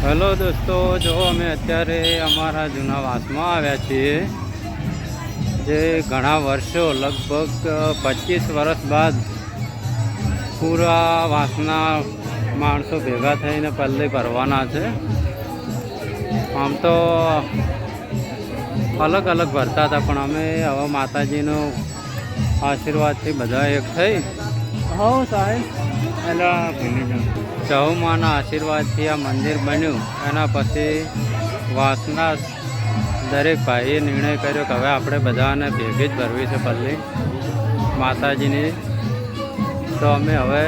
Hello દોસ્તો, જો અમે અત્યારે અમારા જૂના વાસમાં આવ્યા છીએ, જે ઘણા વર્ષો લગભગ 25 વર્ષ બાદ પૂરા વાસના માણસો ભેગા થઈને પલ્લી ભરવાના છે. આમ તો અલગ અલગ ભરતા હતા, પણ અમે હવે માતાજીનો આશીર્વાદથી બધા એક થઈ સાહેબ ચહુમાના આશીર્વાદથી આ મંદિર બન્યું. એના પછી વાસના દરેક ભાઈએ નિર્ણય કર્યો કે હવે આપણે બધાને ભેગી જ ભરવી છે પલ્લી માતાજીની. તો અમે હવે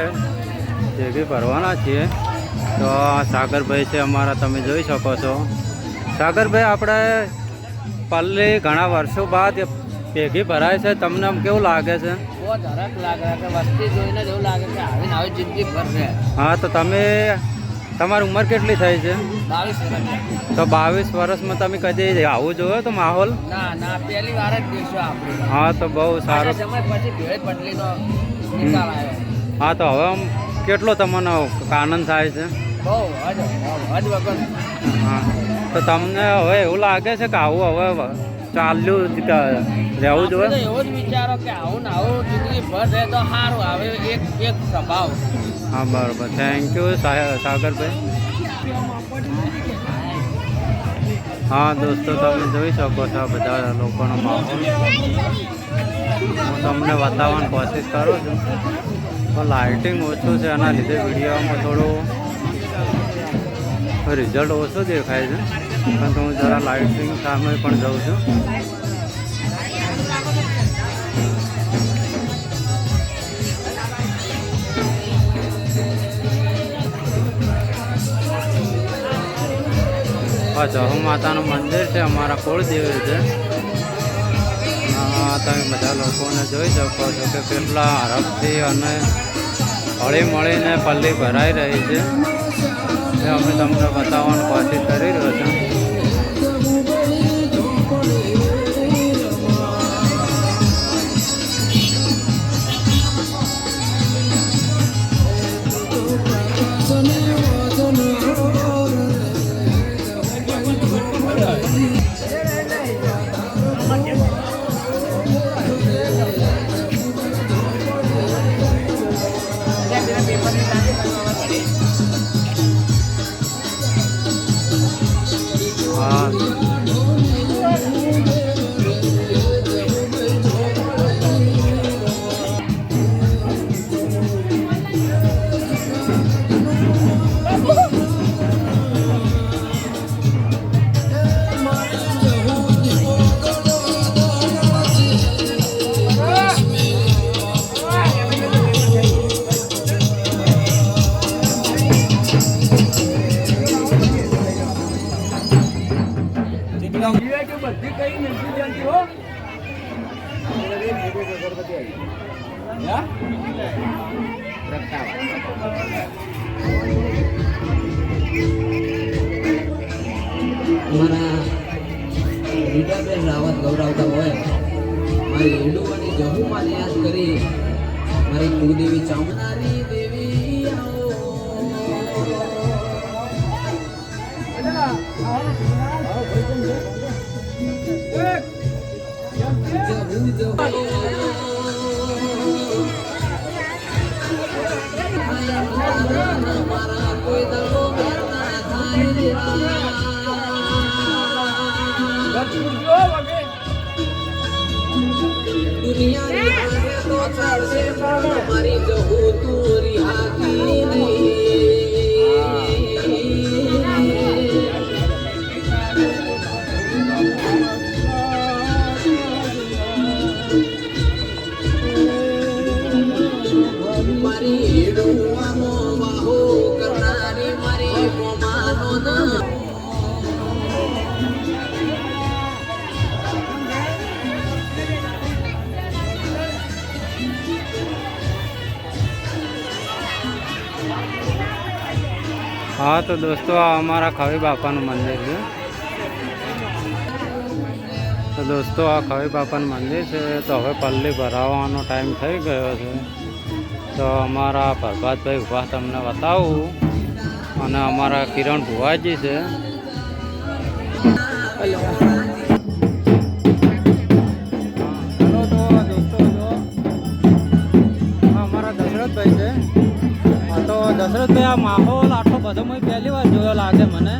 ભેગી ભરવાના છીએ. તો આ સાગરભાઈ છે અમારા, તમે જોઈ શકો છો. સાગરભાઈ, આપણે પલ્લી ઘણા વર્ષો બાદ ભેગી ભરાય છે, તમને આમ કેવું લાગે છે? બહુ ધરક લાગે છે, વસ્તી જોઈને જ એવું લાગે કે આવીને આવી જિંદગી ભર છે. હા, તો તમે તમારી ઉંમર કેટલી થઈ છે? 22 વર્ષ. તો 22 વર્ષમાં તમે કદી આવું જોયો તો માહોલ? ના, પહેલી વાર જ દેખશું આપણે. હા, તો બહુ સારું. સમય પછી ભેળ પટલીનો નિકાલ આવ્યો. હા, તો હવે આમ કેટલો તમને આનંદ થાય છે? બહુ હજ વગર. હા, તો તમને હવે એવું લાગે છે કે આવું હવે ચાલ્યું રહેવું જોઈએ? એવો જ વિચારો કે આવું ને આવું જિંદગી ભર રહે તો સારું. આવે એક સ્વભાવ. હા, બરાબર. થેન્ક યુ સાગરભાઈ. હા દોસ્તો, તમે જોઈ શકો છો આ બધા લોકોનો માહોલ. હું તમને બતાવવાની કોશિશ કરું છું, પણ લાઇટિંગ ઓછું છે, એના લીધે વિડીયોમાં થોડું રિઝલ્ટ ઓછું દેખાય છે. પણ હું જરા લાઇટિંગ સામે પણ જાઉં છું. આ જહુ માતાનું મંદિર છે, અમારા કુળદેવી છે. તમે બધા લોકોને જોઈ શકો છો કે કેટલા હરખથી અને હળી મળીને પલ્લી ભરાઈ રહી છે. એ અમે તમને બતાવવાની કોશિશ કરી રહ્યો છું. અમારા રીટાબેન રાવત ગૌરવતા હોય, મારી હિન્દુઓની જહુમાં યાદ કરી મારી કુળદેવી ચામુંડાની દેવી મારી જહુ તુરી હાકી મારી હેડુઆનો વાહો કરનારી મારી મોમાનો ના. હા, તો દોસ્તો આ અમારા ખવી બાપાનું મંદિર છે. તો દોસ્તો આ ખવી બાપાનું મંદિર છે. તો હવે પલ્લી ભરાવાનો ટાઈમ થઈ ગયો છે. તો અમારા પ્રભાતભાઈ ઊભા તમને બતાવું અને અમારા કિરણ ભુવાજી છે. હેલો તો દોસ્તો જો અમારા દશરથભાઈ છે. તો દશરથભાઈ આ માહોલ આટલો બધો મેં પહેલી વાર જોયો લાગે મને,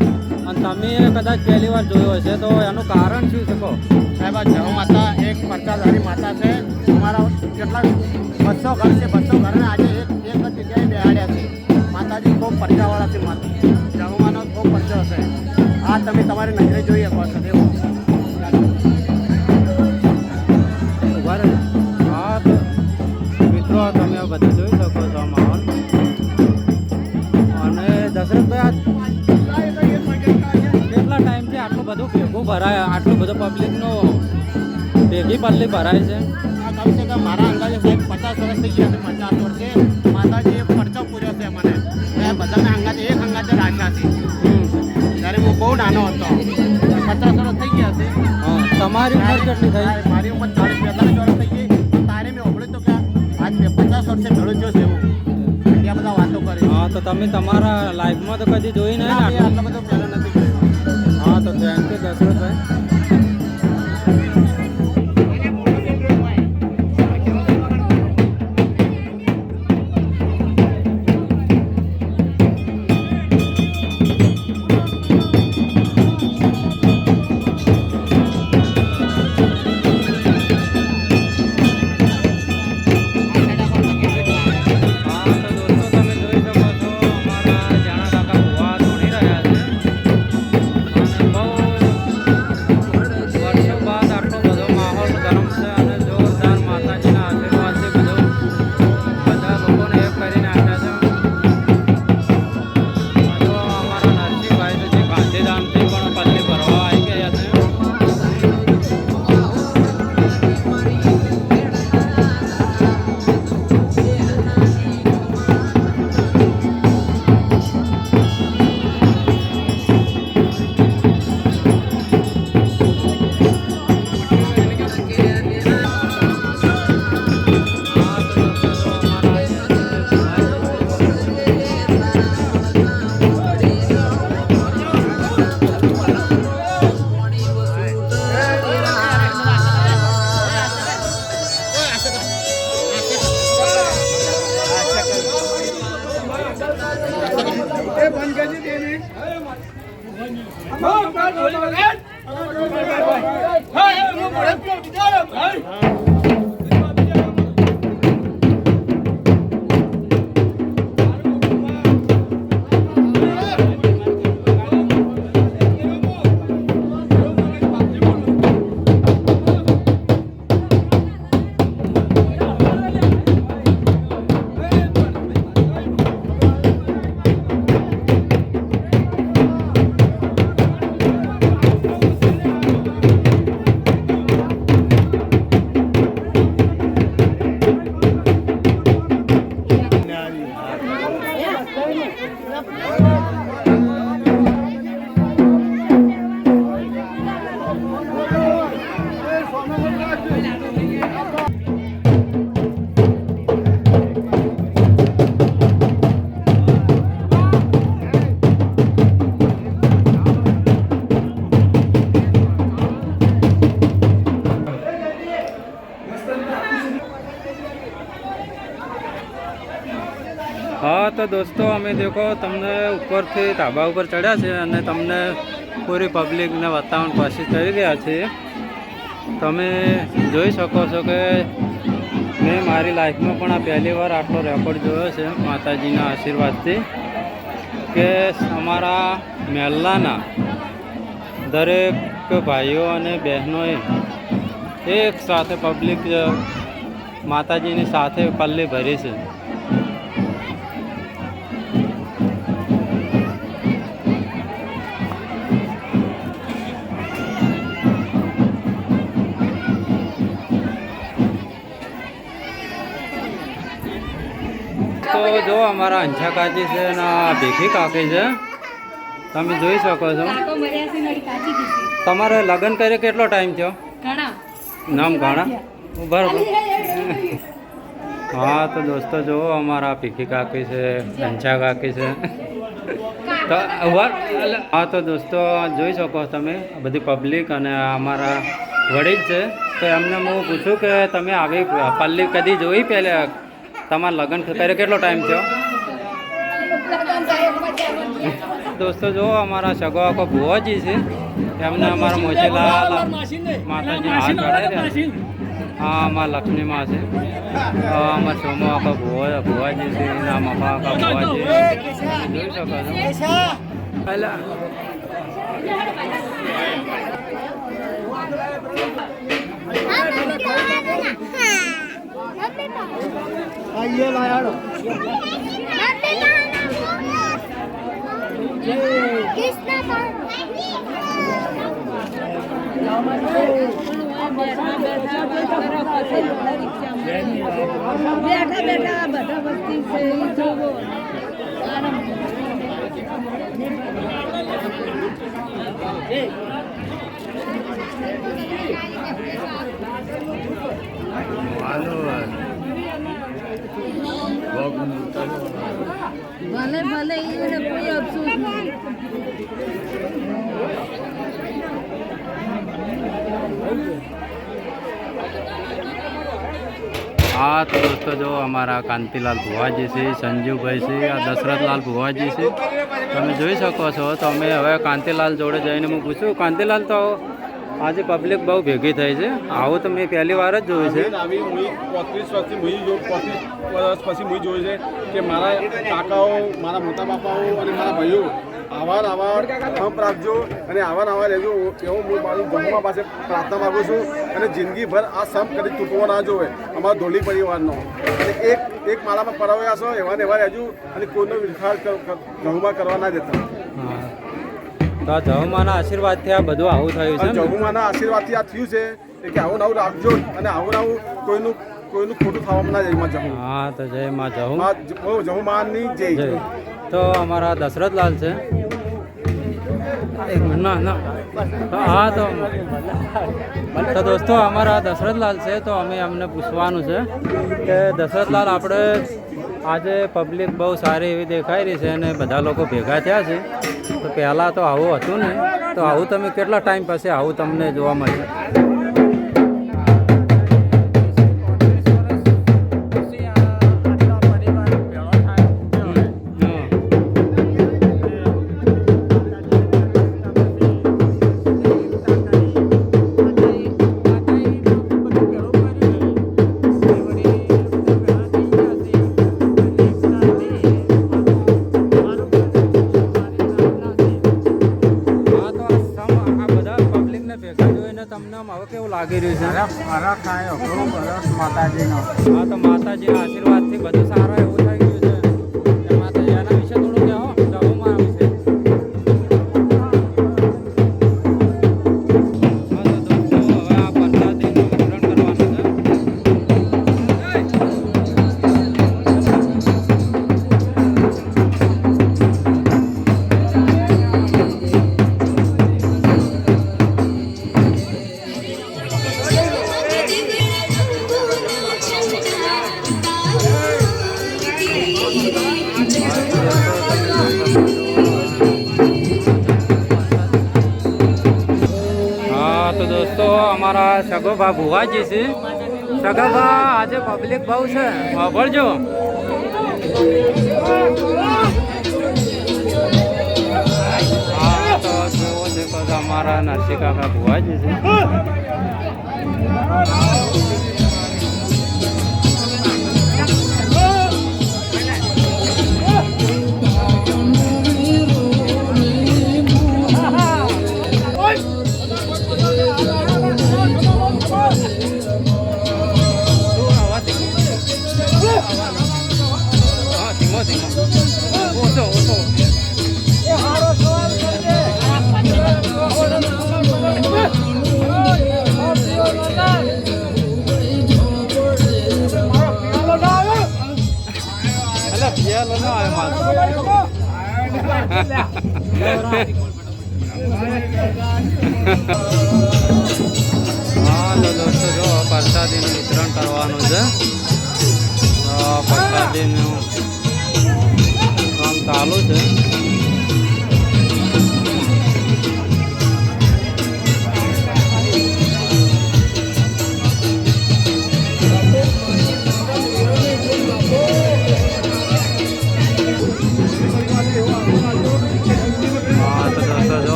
અને તમે કદાચ પહેલી વાર જોયો હશે તો એનું કારણ શું છે કહો સાહેબ? આ જવ માતા એક પરચાધારી માતા છે. અમારા કેટલાક 200 ઘર છે. 200 ઘરને આજે એક જ જગ્યાએ બેહાડ્યા છે. માતાજી ખૂબ પરચાવાળા છે. માતા જવમાંનો ખૂબ પરચો છે. આ તમે તમારી નજરે જોઈ શકો છો. એવું ઉભા રહે. હા તો મિત્રો તમે આ બધું જોઈ શકો છો આ માહોલ. અને દશરથભાઈ કેટલા ટાઈમથી આટલું બધું ભેગું ભરાય, આટલું બધું પબ્લિકનો ભેગી પલ્લી ભરાય છે? આ કહું છે કે મારા અંદાજે સાહેબ 50 વર્ષ થઈ ગયા છે. 50 વર્ષે માતાજીએ પરચો પૂર્યો છે મને. મેં બધાને અંગાતે એક અંગાતે રાખ્યા છે. ત્યારે હું બહુ નાનો હતો. 50 વર્ષ થઈ ગયા છે. હા, તમારી ઉંમર કેટલી થઈ? મારી ઉંમર 40-45 વર્ષ થઈ ગઈ. તારે મેં ઓગળ્યું તો કે આજ 50 વર્ષે મેળું જો છે એવું. ત્યાં બધા વાતો કરી. હા, તો તમે તમારા લાઈફમાં તો કદી જોઈ નહીં ને ના, આટલું? આટલો બધો પહેલો નથી જોયો. હા, તો થેન્ક યુ દશરથભાઈ. હા તો દોસ્તો અમે દેખો તમને ઉપરથી ધાબા ઉપર ચડ્યા છે અને તમને પૂરી પબ્લિકને બતાવવાની કોશિશ કરી રહ્યા છીએ. તમે જોઈ શકો છો કે મેં મારી લાઈફમાં પણ આ પહેલી વાર આટલો રેકોર્ડ જોયો છે માતાજીના આશીર્વાદથી, કે અમારા મહેલાના દરેક ભાઈઓ અને બહેનોએ એક સાથે પબ્લિક માતાજીની સાથે પલ્લી ભરી છે. તો જો અમારા અંછા કાકી છે ને ભીખી કાકી છે, તમે જોઈ શકો છો. તમારે લગ્ન કરે કેટલો ટાઈમ થયો? નામ ઘણા બરાબર. હા તો દોસ્તો જુઓ અમારા ભીખી કાકી છે, અંછા કાકી છે. તો હા તો દોસ્તો જોઈ શકો તમે બધી પબ્લિક અને અમારા વડીલ છે. તો એમને હું પૂછું કે તમે આવી પલ્લી કદી જોઈ પહેલાં તમારા લગ્ન કર્યો કેટલો ટાઈમ થયો? દોસ્તો જો અમારા સગો આખો ભુવાજી છે એમને અમારા મોચેલા માતાજી હાથ ચડાવી રહ્યા. હા અમારા લક્ષ્મીમાં છે. અમારા સોમો આખો ભુવાજી છે એના મફા આખા ભુવાજી જોઈ શકો છો. પહેલા બેઠા બેઠા બધા વસ્તી છે ઈ જોવો. ભલે ભલે એને કોઈ અફસોસ નહીં. હા તો દોસ્તો જો અમારા કાંતિલાલ ભુવાજી છે, સંજુભાઈ છે, આ દશરથલાલ ભુવાજી છે. તમે જોઈ શકો છો. તો અમે હવે કાંતિલાલ જોડે જઈને હું પૂછ્યું, કાંતિલાલ તો આજે પબ્લિક બહુ ભેગી થઈ છે, આવું તો મેં પહેલી વાર જ જોયું છે. આવી 35 વર્ષથી 35 વર્ષ પછી હું જોયું છે કે મારા કાકાઓ, મારા મોટા બાપાઓ અને મારા ભાઈઓ આવા પંપ રાખજો અને આવા રહેજો એવો હું મારી જમવા પાસે પ્રાર્થના માગું છું. અને જિંદગીભર આ સંપ કદી તૂટવો ના જોવે અમારા ધોલી પરિવારનો. અને એક માળામાં પરાવ્યા છો એવા ને એવા રહેજો અને કોઈનો વિખાર જમવા કરવા ના દેતા. તો જહુમાના આશીર્વાદથી આ બધું આવું થયું છે. જહુમાના આશીર્વાદથી આ થયું છે કે આવું નવું રાખજો અને આવું કોઈનું ખોટું થવામાં ના જાય. જહુ હા તો જય માં જહુ. જહુમાની જય. તો અમારા દશરથલાલ છે. એક મિનિટ ના ના હા તો દોસ્તો અમારા દશરથલાલ છે. તો અમે અમને પૂછવાનું છે કે દશરથલાલ, આપણે આજે પબ્લિક બહુ સારી એવી દેખાઈ રહી છે અને બધા લોકો ભેગા થયા છે. તો પહેલાં તો આવું હતું ને, તો આવું તમે કેટલા ટાઈમ પછી આવું તમને જોવા મળ્યું? લાગી રહ્યું છે માતાજીનો. હા તો માતાજીના આશીર્વાદથી બધું સારું એવું થઈ ગયું છે. માતાજી એના વિશે થોડું કહો, જહુમાં વિશે. હા તો દોસ્તો હવે આ પ્રસાદીનું વિતરણ કરવાનું છે. તો દોસ્તો અમારા સગોભા ભુવાજી છે. સગોભા આજે પબ્લિક બહુ છે, વાપરજો. હા તો જોવો દેખો અમારા નરસિંહ કાકા ભુવાજી છે. હા તો દોસ્તો જો પ્રસાદીનું વિતરણ કરવાનું છે. પ્રસાદીનું કામ ચાલુ છે.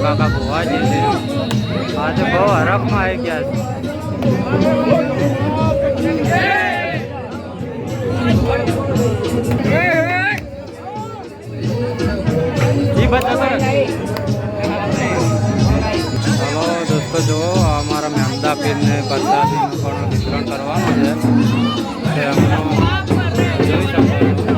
કાકા ભુવાજી છે આજે બહુ હરખમાં આવી ગયા છે જી બધા ચાલો દોસ્તો જો અમારા મહેમદા પીરને પ્રસાદનું પણ વિતરણ કરવાનું છે એમનું જોઈ શકો છો.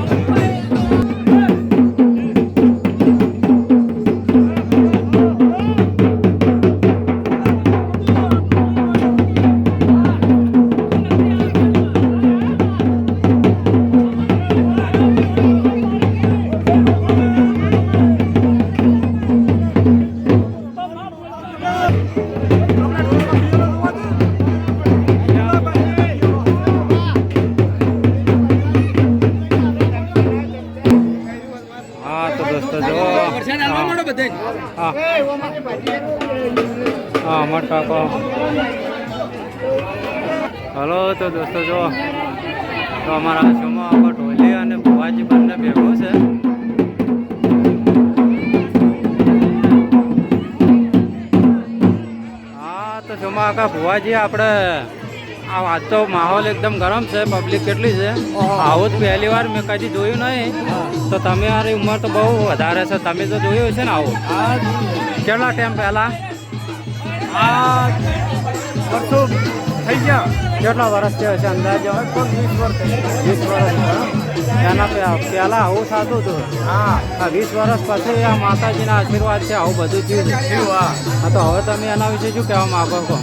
હા તો દોસ્તો જો હા અમાર કાકો હલો તો દોસ્તો જો તો અમારા શોમાં આખો ઢોલી અને ભુવાજી બંને ભેગું છે. હા તો શોમાં આખા ભુવાજી આપણે આ વાત તો માહોલ એકદમ ગરમ છે. પબ્લિક કેટલી છે આવું જ પહેલી વાર મેં કદી જોયું નહીં. તો તમે મારી ઉંમર તો બહુ વધારે છે તમે તો જોયું છે ને આવું કેટલા ટાઈમ પહેલા વર્ષો થઈ ગયા. કેટલા વર્ષ થયો છે અંદાજો 20 વર્ષ 20 વર્ષ એના પહેલા આવું થતું હતું. હા આ 20 વર્ષ પછી આ માતાજીના આશીર્વાદ છે આવું બધું થયું છે. હા તો હવે તમે એના વિશે શું કહેવા માંગો છો?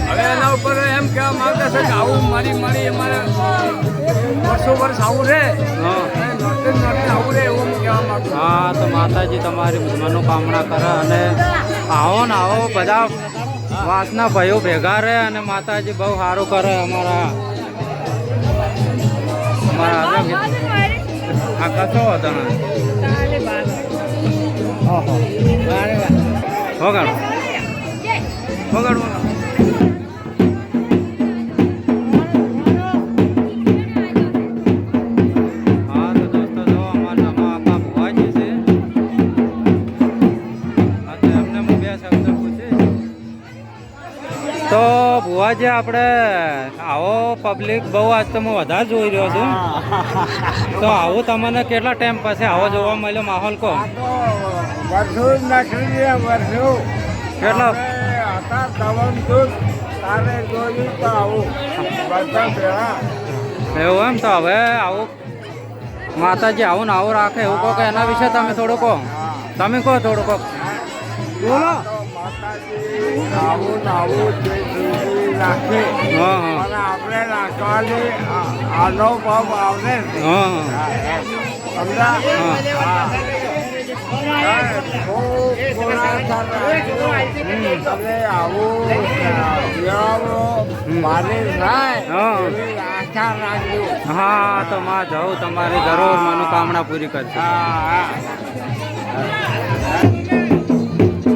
હવે એના ઉપર એમ કહેવા માંગે છે કે આવું મારી અમારે વર્ષો વર્ષ આવું રહે હા આવું રહે એવું કહેવા માંગુ. હા તો માતાજી તમારી મનોકામના કરે અને આવો ને આવો બધા વાસના ભાઈઓ ભેગા રહે અને માતાજી બહુ સારું કરે અમારા આગળ આ કશો હતો ને ઓહો વગાડો વગાડો હા તો દોસ્તો જો અમારા નામાં આખા ભુવાજી છે. હા તો એમને હું બે શબ્દ પૂછીશ. તો ભુવાજી આપણે આવો પબ્લિક બહુ આજ તો હું વધારે જોઈ રહ્યો છું. તો આવું તમને કેટલા ટાઈમ પછી આવો જોવા મળ્યો માહોલ કહો વર્ષો નાખી વર્ષો કેટલા હતા દવન તારે જોયું તો આવું બધા ભેળા એવું એમ તો હવે આવું માતાજી આવું ને આવું રાખે એવું કહો કે એના વિશે તમે થોડું કહો. તમે કહો થોડું કહો બોલો. આવું નાખે હા હા અને આપણે નાખવાની આનો ભાવ આવે હા હા હા તો માં જાઉં તમારી જરૂર મનોકામના પૂરી કરશે.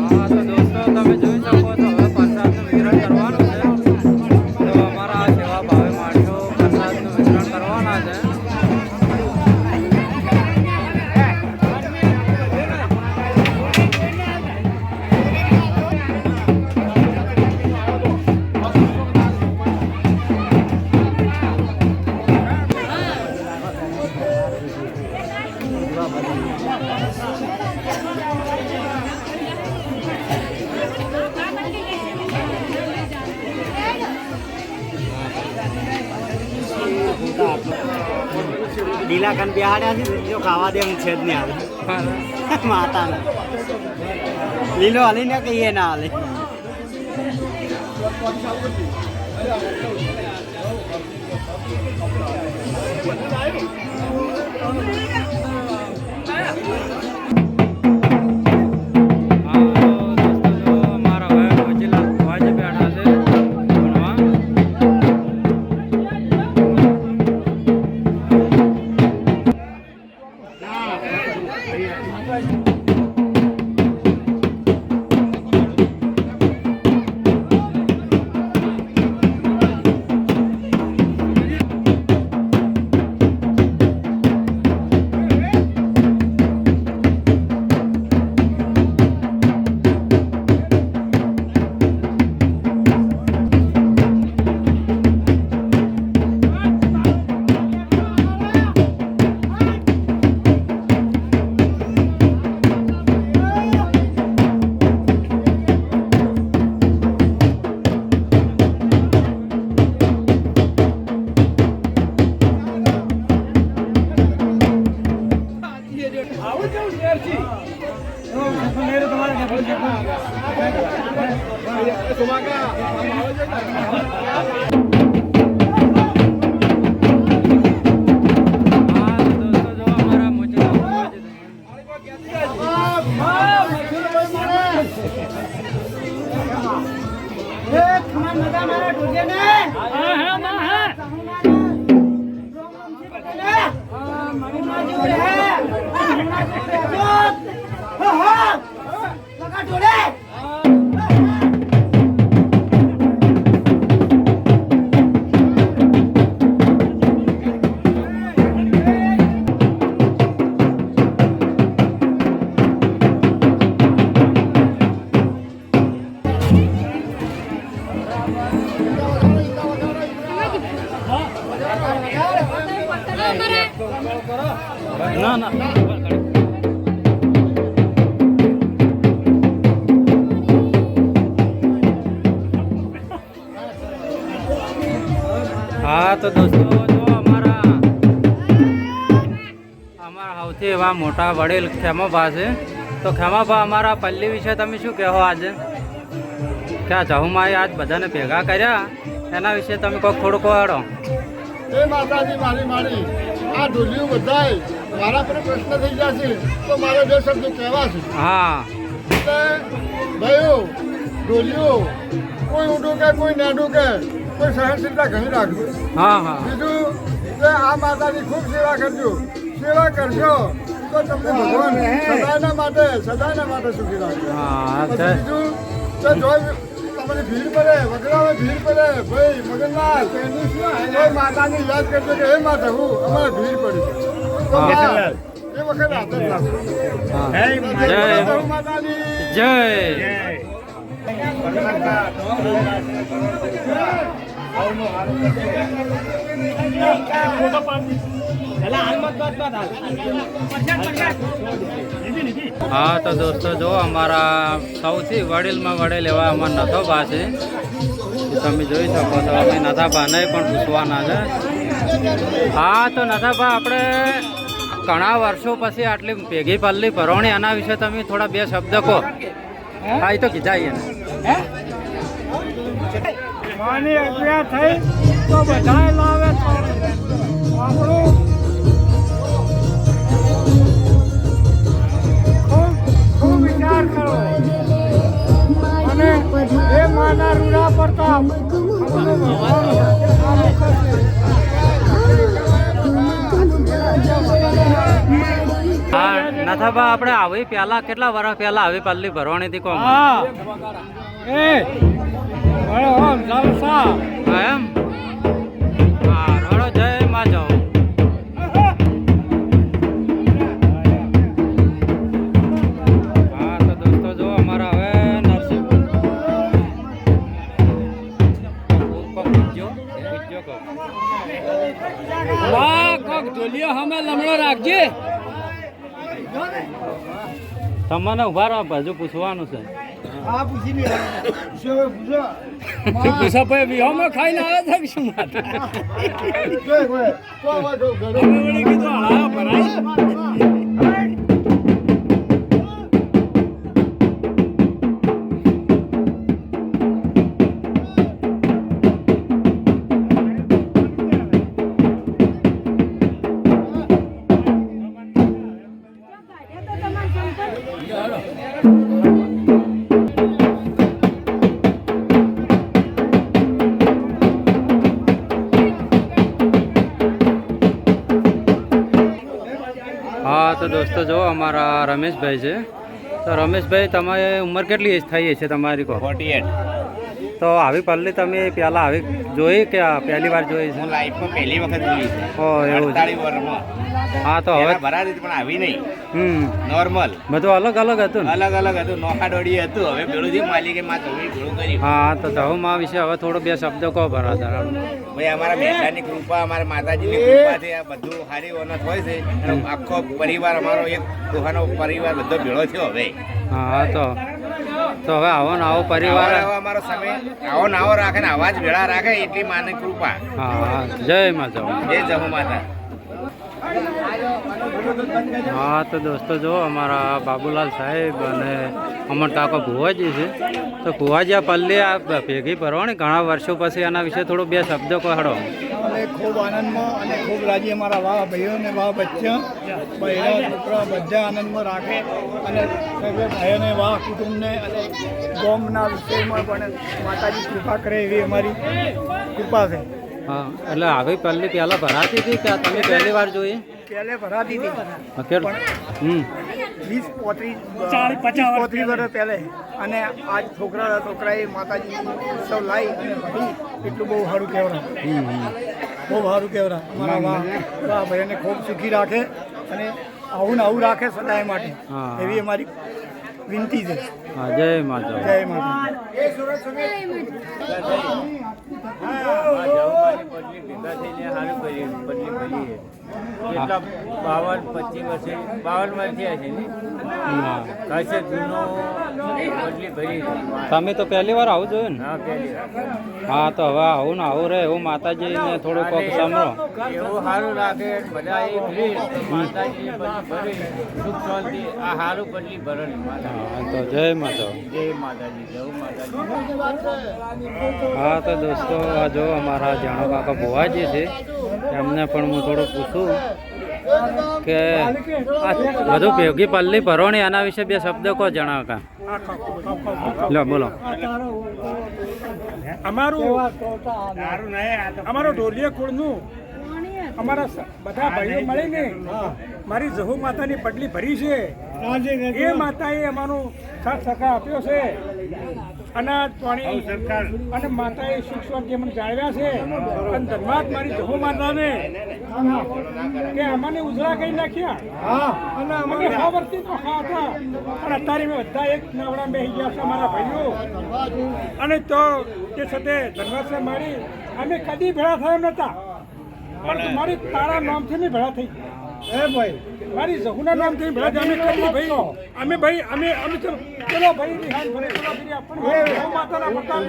હા તો દોસ્તો તમે જોઈ શકો છો હવે પ્રસાદનું વિતરણ કરવાનું છે. તો અમારા આ સેવા ભાવે માણસો પ્રસાદનું વિતરણ કરવાના છે. લીલા કન બિહાડ્યા છે જો ખાવા દે છે જ નહીં હાલે માતાને લીલો હાલી ને કહીએ ના હાલે. અમારા હવે મોજીલા ભુવાજી બેઠા છે ભણવા. હા તો દોસ્તો જો અમારા મોચેરા ના ના હા તો દોસ્તો જો અમારા સૌથી એવા મોટા વડીલ ખેમાભા છે તો ખેમાભા અમારા પલ્લી વિશે તમે શું કહો આજે ક્યાં જહુમાએ આજ બધાને ભેગા કર્યા એના વિશે તમે કોઈક થોડુંક કહો. એ માતાજી મારી આ ઢોલિયું બધાય મારા પર પ્રશ્ન થઈ જશે તો મારે બે શબ્દ કહેવા છે. હા એટલે ભાઈઓ ઢોલિયો કોઈ ઊંડું કે કોઈ નેડું કે કોઈ સહનશીલતા ઘણી રાખજો. હા હા બીજું કે આ માતાની ખૂબ સેવા કરજો. સેવા કરશો તો તમને ભગવાન સદાયના માટે સુખી રાખજો. હા પછી બીજું કે જો તમને ભીડ પડે વગડામાં ભીડ પડે ભાઈ મગનલાલ કોઈ માતાને યાદ કરજો કે હે માતા હું અમારે ભીડ પડી છે. તો હા. એ વખત આદર રાખો. જય માતાજી જય હા તો દોસ્તો જો અમારા સૌથી વડીલમાં વડીલ એવા અમારા નથોબા છે તમે જોઈ શકો છો અમે નથાભાને પણ પૂછવાના છે. હા તો નથાભા આપણે ઘણા વર્ષો પછી આટલી ભેગી પલ્લી ભરવણી આના વિશે તમે થોડા બે શબ્દ કહો. હા એ તો કીધા માની આજ્ઞા થઈ તો બધાય લાવે તો આપણું ખૂબ વિચાર કરો અને એ માના રૂડા પડતા હા નથાભા આપણે આવી પહેલા કેટલા વર્ષ પહેલા આવી પલ્લી ભરવાની હતી કોમ? એ જલસા હા એમ હા રડો જય માં જાઓ. હા તો દોસ્તો જો અમારા હવે નરસિંહ રાખજે તમને ઉભા રહો હજુ પૂછવાનું છે. પૂછા ભાઈ વિહોમાં ખાઈને આવ્યા છે કે શું કીધું હળાયો ભરાય. હા તો દોસ્તો જો અમારા રમેશભાઈ છે તો રમેશભાઈ તમારી ઉંમર કેટલી થઈ છે તમારી કહો? 48. તો આવી પલ્લી તમે પહેલાં આવી જોઈ કે પહેલી વાર જોઈ છે? હું લાઈફમાં પહેલી વખત જોઈ છે. ઓ એવું છે. 48 વર્ષમાં હા તો હવે પહેલા ભરાતી હતી પણ આવી નહીં. નોર્મલ બધું અલગ અલગ હતું ને? અલગ અલગ હતું. નોખા દોડી હતું. હવે પેલું જે માલિકે માં થોડું ઘણું કર્યું. હા તો જહુમા વિશે હવે થોડો બે શબ્દ કહો બરાબર. ભાઈ અમારા મહેસાની કૃપા, અમારા માતાજીની કૃપાથી આ બધું સારી ઓનત હોય છે. અને આખો પરિવાર અમારો એક દોહાનો પરિવાર બધો ભેળો થયો હવે. હા તો હવે આવો ને આવો પરિવાર. આવો અમારો સમય આવો ને આવો રાખે ને આવા જ ભેળા રાખે એટલી માની કૃપા. હા જય માં જાઓ. જય જહુ માતા. હા તો દોસ્તો જો અમારા બાબુલાલ સાહેબ અને અમર કાકા ભુવાજી છે. તો ભુવાજી આ પલ્લી આ ભેગી ભરવાની ઘણા વર્ષો પછી એના વિશે થોડું બે શબ્દો કહો. અમે ખૂબ આનંદમાં અને ખૂબ રાજી અમારા વાહ ભાઈઓ અને વાહ બચ્ચા બહેરા છોકરા બધા આનંદમાં રાખે અને સર્વે ભાઈઓને વાહ કુટુંબને અને ગોમના વિષયમાં પણ માતાજી કૃપા કરે એવી અમારી કૃપા છે. હા એટલે આવી પલ્લી પહેલાં ભરાતી હતી કે તમે પહેલી વાર જોઈ? પહેલે ભરાતી હતી હમ 20-35 વર્ષ પહેલે અને આજ છોકરાએ માતાજી ઉત્સવ લાવી અને ભરી એટલું બહુ સારું કહેવાય. બહુ સારું કહેવાય. અમારા વાહ ભાઈઓને ખૂબ સુખી રાખે અને આવું ને આવું રાખે સદાય માટે હા. એવી અમારી વિનંતી છે. હા જય માતા. જય માતા. કેટલા 52-25 વર્ષે 52 માં થયા છે ને કશે જૂનો બદલી ભરી. તમે તો પહેલી વાર આવું જોયું ને? હા પહેલી વાર. હા તો હવે આવું ને આવું રહે એવું માતાજીને થોડું કોક સાંભળો. એવું સારું રાખે બધા એક રીત માતાજી બદલી ભરે સુખ શાંતિ આ સારું બદલી ભરણ માતા. હા તો જય માતા. જય માતાજી જય માતાજી. હા તો દોસ્તો આ જો અમારા જાણો કાકા ભુવાજી છે એમને પણ હું થોડું પૂછું કે આ બધું ભેગી પલ્લી ભરવાની એના વિશે બે શબ્દો કહો જણાવો કા. લો બોલો. અમારો ઢોલિયા કુળનું અમારા બધા ભાઈઓ મળીને મારી જહુ માતાની પટલી ભરી છે. એ માતાએ અમારો સાથ સહકાર આપ્યો છે. અનાજ પાણી અને માતાએ સુખ શાંતિ અમને જાળવ્યા છે. અને ધન્યવાદ મારી જહુ માતાને કે અમને ઉજળા કરી નાખ્યા અને અમને વર્ષથી તો હતા પણ અત્યારે મેં બધા એક નાવડા બેસી ગયા છે અમારા ભાઈઓ અને તો તે સાથે ધન્યવાદ છે મારી. અમે કદી ભેળા થયા નહોતા પણ મારી તારા નામથી મેં ભેળા થઈ. મારી જહુના નામથી ભેળા થઈ. અમે કદી ભાઈ અમે તો ચલો ભાઈ નિહાન ભરે ચલો ફરી આપણને જહુ માતાના પ્રતાપ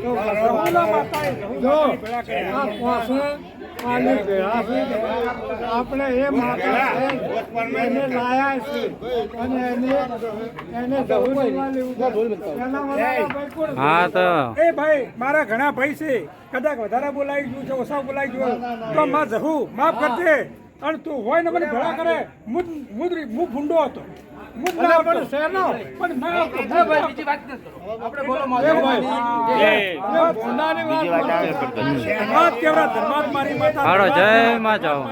જહુના માતાએ જહુ ભેળા કર્યા. આપણે એ માતા એને લાયા છે અને એને હા તો એ ભાઈ મારા ઘણા ભાઈ છે. કદાચ વધારે બોલાવી ગયું છે ઓછા બોલાવી ગયું તો માં જહુ માફ કરજે. અને તું હોય ને મને ભેળા કરે હું ભૂંડો હતો. હાલો જય માં જાઓ.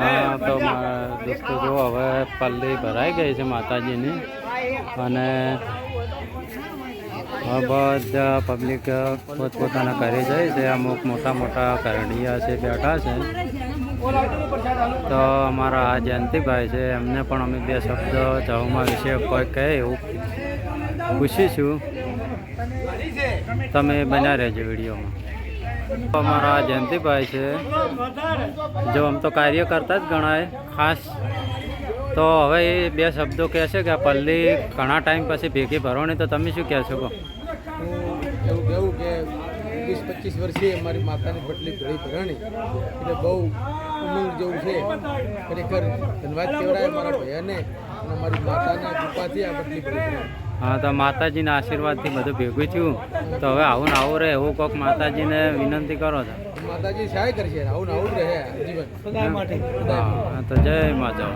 હા તો મારા દોસ્તો જો હવે પલ્લી ભરાઈ ગઈ છે માતાજીની અને બધા પબ્લિક પોતપોતાના ઘરે જાય છે. અમુક મોટા મોટા કરડિયા છે બેઠા છે. તો અમારા આ જયંતિભાઈ છે એમને પણ અમે બે શબ્દ જહુમા વિશે કોઈ કહે એવું પૂછીશું. તમે બન્યા રહેજો વિડીયોમાં. અમારા જયંતિભાઈ છે જો આમ તો કાર્ય કરતા જ ગણાય ખાસ. તો હવે એ બે શબ્દો કહેશે કે આ પલ્લી ઘણા ટાઈમ પછી ભેગી ભરવાની. તો તમે શું કહેશો કહો? એવું કહેવું કે 20-25 વર્ષે અમારી માતાની પટલી ભરી ભરાણી એટલે બહુ ઉમંગ જેવું છે. ખરેખર ધન્યવાદ કહેવાય મારા ભૈયાને અને અમારી માતાના કૃપાથી આ પટલી ભરી ભરાણી. હા તો માતાજીના આશીર્વાદથી બધું ભેગું થયું. તો હવે આવું ને આવું રહે એવું કોઈક માતાજીને વિનંતી કરો છો. માતાજી સહાય કરશે આવું ને આવું જ રહે જીવન સદાય માટે. હા તો જય માતા.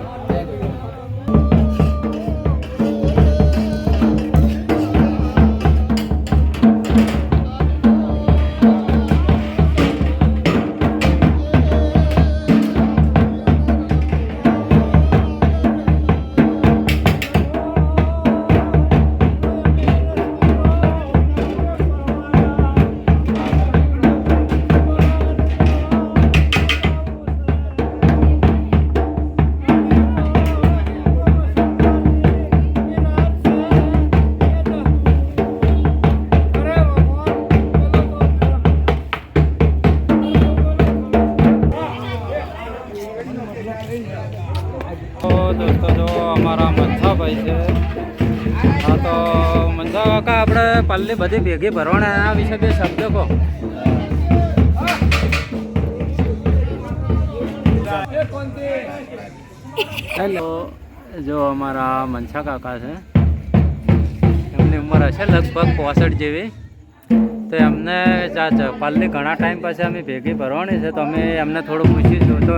દોસ્તો જો અમારા મંજાભાઈ છે. હા તો મંજા કાકા આપણે પલ્લી બધી ભેગી ભરવાના આ વિશે બે શબ્દો કહો. હેલો, જો અમારા મનસા કાકા છે, એમની ઉંમર હશે લગભગ 65 જેવી. તો એમને પલ્લી ઘણા ટાઈમ પછી અમે ભેગી ભરવાની છે, તો અમે એમને થોડું પૂછીશું. તો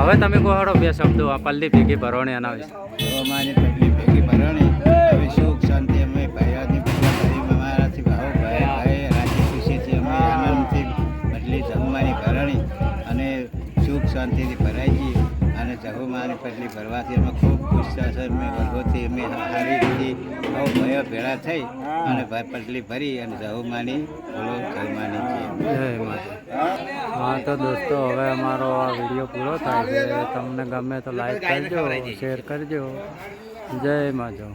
હવે તમે કહો હળો 2 શબ્દો આ પલ્લી ભેગી ભરવાની એના વિશે. અમારી પટલી ભેગી ભરણી હવે સુખ શાંતિ અમે ભાઈઓની અમારાથી ભાવ ભાઈ રાજી ખુશીથી અમે આનંદથી પટલી જહુમાની ભરણી અને સુખ શાંતિથી ભરાઈ ગઈ. અને જહુમાની પટલી ભરવાથી અમે ખૂબ ખુશ છે. અમે વર્ગોથી અમે સારી રીતે બહુ ભાઈઓ ભેળા થઈ અને પટલી ભરી અને જહુમાની બોલો જહુમાની છે. જય માતા. હા તો દોસ્તો, હવે અમારો આ વિડીયો પૂરો થાય છે. તમને ગમે તો લાઈક કરજો, શેર કરજો. જય માતા.